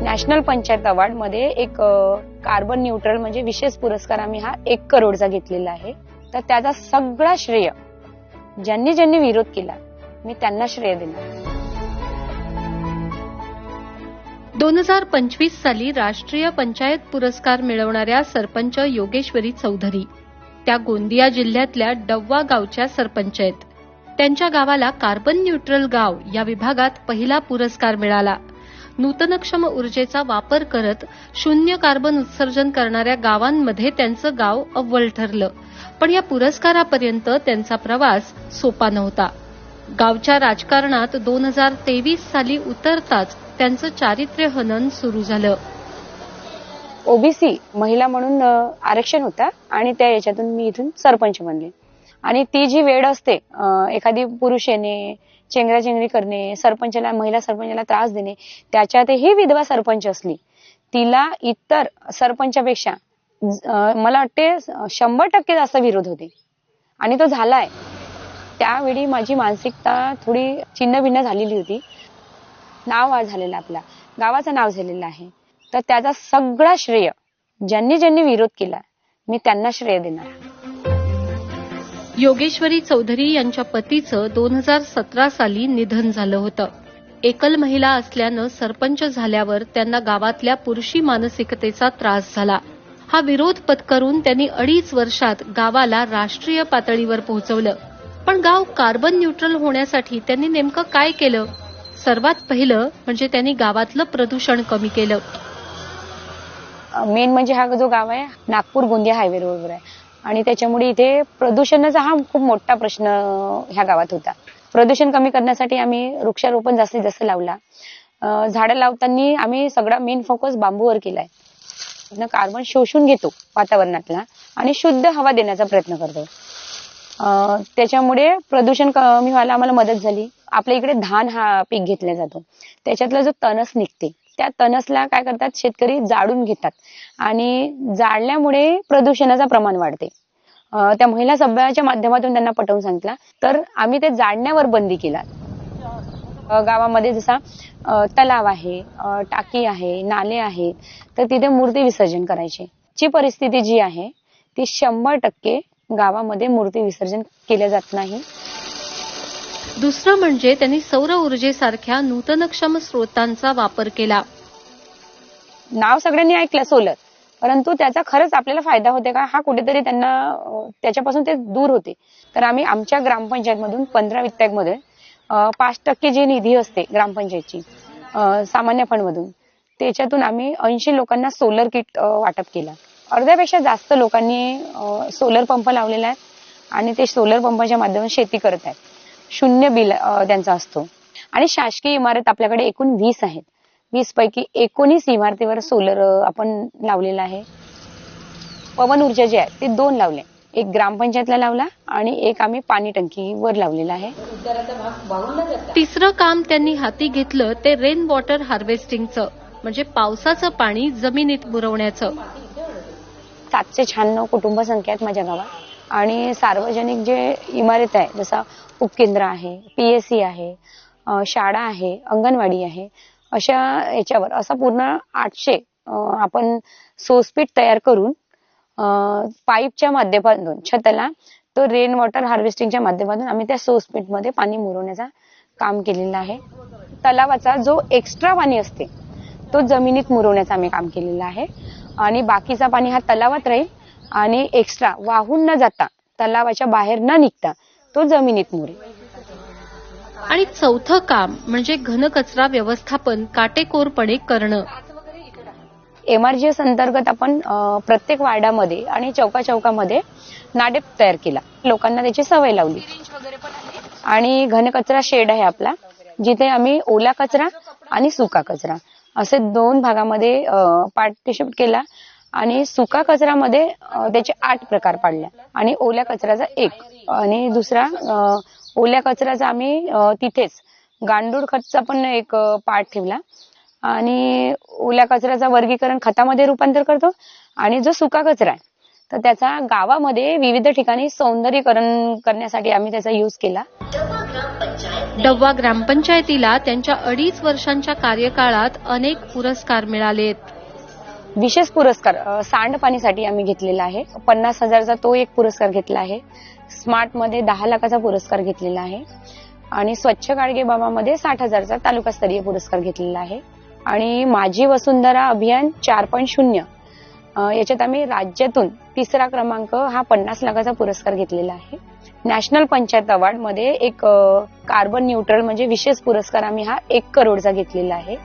National panchayat award मध्ये एक carbon neutral म्हणजे विशेष पुरस्कार आम्ही हा 1 करोडचा घेतलेला आहे. तर त्याचा सगळा श्रेय ज्यांनी ज्यांनी विरोध केला मी त्यांना श्रेय देणार. 2025 साली राष्ट्रीय पंचायत पुरस्कार मिळवणाऱ्या सरपंच योगेश्वरी चौधरी त्या गोंदिया जिल्ह्यातल्या डव्वा गावच्या सरपंच आहेत. त्यांच्या गावाला कार्बन न्यूट्रल गाव या विभागात पहिला पुरस्कार मिळाला. नूतनक्षम ऊर्जेचा वापर करत शून्य कार्बन उत्सर्जन करणाऱ्या गावांमध्ये त्यांचं गाव अव्वल ठरलं. पण या पुरस्कारापर्यंत त्यांचा प्रवास सोपा नव्हता. गावच्या राजकारणात 2023 साली उतरताच त्यांचं चारित्र्य हनन सुरू झालं. ओबीसी महिला म्हणून आरक्षण होता आणि त्या याच्यातून मी इथून सरपंच बनले. आणि ती जी वेळ असते एखादी पुरुष येणे, चेंगराचेंगरी करणे, सरपंचाला महिला सरपंचाला त्रास देणे, त्याच्यातही विधवा सरपंच असली तिला इतर सरपंचापेक्षा मला वाटते 100% जास्त विरोध होते आणि तो झालाय. त्यावेळी माझी मानसिकता थोडी छिन्न-भिन्न झालेली होती. नाव झालेलं आपल्या गावाचं नाव झालेलं आहे. तर त्याचा सगळा श्रेय ज्यांनी ज्यांनी विरोध केला मी त्यांना श्रेय देणार. योगेश्वरी चौधरी यांच्या पतीचं 2017 साली निधन झालं होतं. एकल महिला असल्यानं सरपंच झाल्यावर त्यांना गावातल्या पुरुषी मानसिकतेचा त्रास झाला. हा विरोध पत्करून त्यांनी 2.5 वर्षात गावाला राष्ट्रीय पातळीवर पोहोचवलं. पण गाव कार्बन न्यूट्रल होण्यासाठी त्यांनी नेमकं काय केलं? सर्वात पहिलं म्हणजे त्यांनी गावातलं प्रदूषण कमी केलं. मेन म्हणजे हा जो गाव आहे नागपूर गोंदिया हायवे रोडवर आहे आणि त्याच्यामुळे इथे प्रदूषणाचा हा खूप मोठा प्रश्न ह्या गावात होता. प्रदूषण कमी करण्यासाठी आम्ही वृक्षारोपण जास्तीत जास्त लावला. झाडं लावताना आम्ही सगळा मेन फोकस बांबूवर केलाय. कार्बन शोषून घेतो वातावरणातला आणि शुद्ध हवा देण्याचा प्रयत्न करतो. त्याच्यामुळे प्रदूषण कमी व्हायला आम्हाला मदत झाली. आपल्या इकडे धान हा पीक घेतला जातो. त्याच्यातला जो तणस निघते त्या तणसला काय करतात शेतकरी जाळून घेतात आणि जाळल्यामुळे प्रदूषणाचं प्रमाण वाढते. त्या महिला सभेच्या माध्यमातून त्यांना पटवून सांगितलं तर आम्ही ते जाळण्यावर बंदी केला. गावामध्ये जसा तलाव आहे, टाकी आहे, नाले आहेत तर तिथे मूर्ती विसर्जन करायचे. ची परिस्थिती जी आहे ती 100% गावामध्ये मूर्ती विसर्जन केले जात नाही. दुसरं म्हणजे त्यांनी सौर ऊर्जेसारख्या नूतनक्षम स्रोतांचा वापर केला. नाव सगळ्यांनी ऐकलं सोलर, परंतु त्याचा खरंच आपल्याला फायदा होते का हा कुठेतरी त्यांना त्याच्यापासून ते दूर होते. तर आम्ही आमच्या ग्रामपंचायत मधून 15 वित्तकमध्ये 5% जी निधी असते ग्रामपंचायतची सामान्य फंड मधून त्याच्यातून आम्ही 80 लोकांना सोलर किट वाटप केला. अर्ध्यापेक्षा जास्त लोकांनी सोलर पंप लावलेला आहे आणि ते सोलर पंपाच्या माध्यमातून शेती करत आहेत. 0 बिल त्यांचा असतो आणि शासकीय इमारत आपल्याकडे एकूण 20 आहेत. 20 पैकी 19 इमारतीवर सोलर आपण लावलेला आहे. पवन ऊर्जा जी आहे ते 2 लावले. एक ग्रामपंचायतला लावला आणि एक आम्ही पाणी टंकीवर लावलेला आहे. तिसरं काम त्यांनी हाती घेतलं ते रेन वॉटर हार्वेस्टिंगचं म्हणजे पावसाचं पाणी जमिनीत मुरवण्याचं. 796 कुटुंब संख्या आहेत माझ्या गावात आणि सार्वजनिक जे इमारत आहे जसा उपकेंद्र आहे, पीएससी आहे, शाळा आहे, अंगणवाडी आहे, अशा याच्यावर असा पूर्ण 800 आपण सोसपीट तयार करून पाईपच्या माध्यमातून छताला तो रेन वॉटर हार्वेस्टिंगच्या माध्यमातून आम्ही त्या सोसपीटमध्ये पाणी मुरवण्याचा काम केलेलं आहे. तलावाचा जो एक्स्ट्रा पाणी असते तो जमिनीत मुरवण्याचं आम्ही काम केलेलं आहे आणि बाकीचा पाणी हा तलावात राहील आणि एक्स्ट्रा वाहून न जाता तलावाच्या बाहेर न निघता तो जमिनीत मुरेल. आणि चौथं काम म्हणजे घनकचरा व्यवस्थापन काटेकोरपणे करणं. MRGS अंतर्गत आपण प्रत्येक वार्डामध्ये आणि चौकामध्ये नाडेप तयार केला. लोकांना त्याची सवय लावली आणि घनकचरा शेड आहे आपला जिथे आम्ही ओला कचरा आणि सुका कचरा असे 2 भागामध्ये पार्टिशन केला आणि सुका कचऱ्यामध्ये त्याचे 8 प्रकार पाडले आणि ओल्या कचऱ्याचा 1 आणि दुसरा ओल्या कचऱ्याचा आम्ही तिथेच गांडूळ खतचा पण एक पार्ट ठेवला आणि ओल्या कचऱ्याचा वर्गीकरण खतामध्ये रूपांतर करतो आणि जो सुका कचरा आहे तर त्याचा गावामध्ये विविध ठिकाणी सौंदर्यीकरण करण्यासाठी आम्ही त्याचा यूज केला. डव्वा ग्रामपंचायतीला त्यांच्या 2.5 वर्षांच्या कार्यकाळात अनेक पुरस्कार मिळालेत. विशेष पुरस्कार सांडपाणीसाठी आम्ही घेतलेला आहे. 50,000चा तो एक पुरस्कार घेतला आहे. स्मार्ट मध्ये 10 लाखाचा पुरस्कार घेतलेला आहे आणि स्वच्छ गाडगे बाबामध्ये 60,000चा तालुकास्तरीय पुरस्कार घेतलेला आहे. आणि माझी वसुंधरा अभियान 4.0 याच्यात आम्ही राज्यातून 3रा क्रमांक हा 50 लाखाचा पुरस्कार घेतलेला आहे. नॅशनल पंचायत अवॉर्ड मध्ये एक कार्बन न्यूट्रल म्हणजे विशेष पुरस्कार आम्ही हा 1 करोडचा घेतलेला आहे.